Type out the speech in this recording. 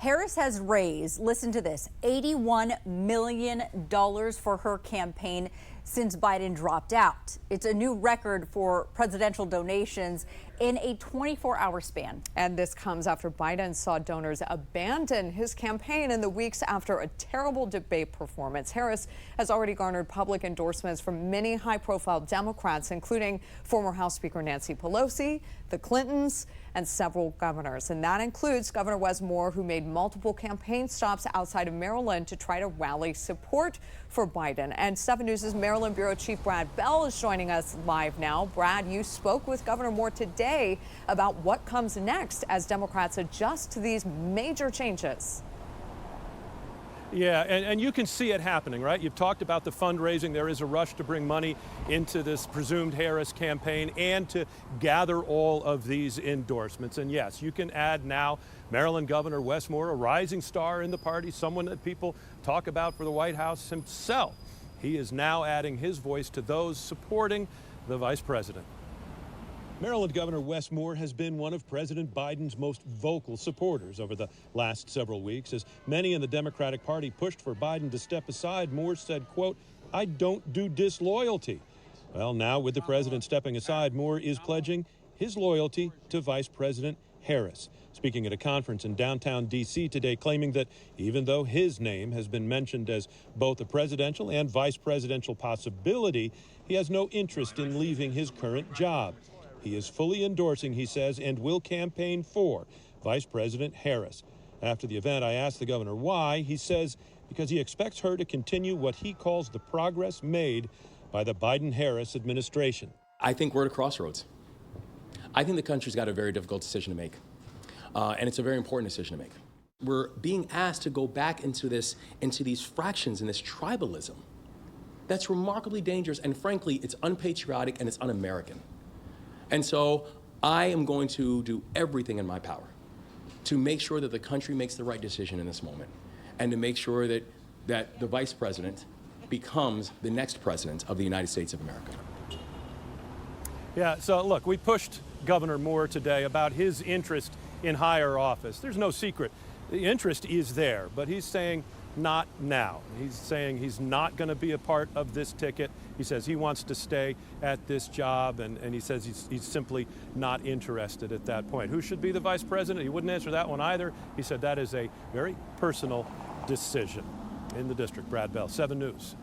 Harris has raised, listen to this, $81 million for her campaign since Biden dropped out. It's a new record for presidential donations in a 24-hour span. And this comes after Biden saw donors abandon his campaign in the weeks after a terrible debate performance. Harris has already garnered public endorsements from many high-profile Democrats, including former House Speaker Nancy Pelosi, the Clintons, and several governors. And that includes Governor Wes Moore, who made multiple campaign stops outside of Maryland to try to rally support for Biden. And 7 News' Maryland Bureau Chief Brad Bell is joining us live now. Brad, you spoke with Governor Moore today about what comes next as Democrats adjust to these major changes. Yeah, and you can see it happening, right? You've talked about the fundraising. There is a rush to bring money into this presumed Harris campaign and to gather all of these endorsements. And yes, you can add now Maryland Governor Wes Moore, a rising star in the party, someone that people talk about for the White House himself. He is now adding his voice to those supporting the vice president. Maryland Governor Wes Moore has been one of President Biden's most vocal supporters over the last several weeks. As many in the Democratic Party pushed for Biden to step aside, Moore said, quote, "I don't do disloyalty." Well, now with the president stepping aside, Moore is pledging his loyalty to Vice President Harris. Speaking at a conference in downtown D.C. today, claiming that even though his name has been mentioned as both a presidential and vice presidential possibility, he has no interest in leaving his current job. He is fully endorsing, he says, and will campaign for Vice President Harris. After the event, I asked the governor why. He says because he expects her to continue what he calls the progress made by the Biden-Harris administration. I think we're at a crossroads. I think the country's got a very difficult decision to make, and it's a very important decision to make. We're being asked to go back into these fractions and this tribalism. That's remarkably dangerous, and frankly, it's unpatriotic and it's un-American. And so I am going to do everything in my power to make sure that the country makes the right decision in this moment and to make sure that the vice president becomes the next president of the United States of America. Yeah, so look, we pushed Governor Moore today about his interest in higher office. There's no secret. The interest is there, but he's saying not now. He's saying he's not going to be a part of this ticket. He says he wants to stay at this job, and he says he's simply not interested at that point. Who should be the vice president? He wouldn't answer that one either. He said that is a very personal decision. In the district, Brad Bell, 7 News.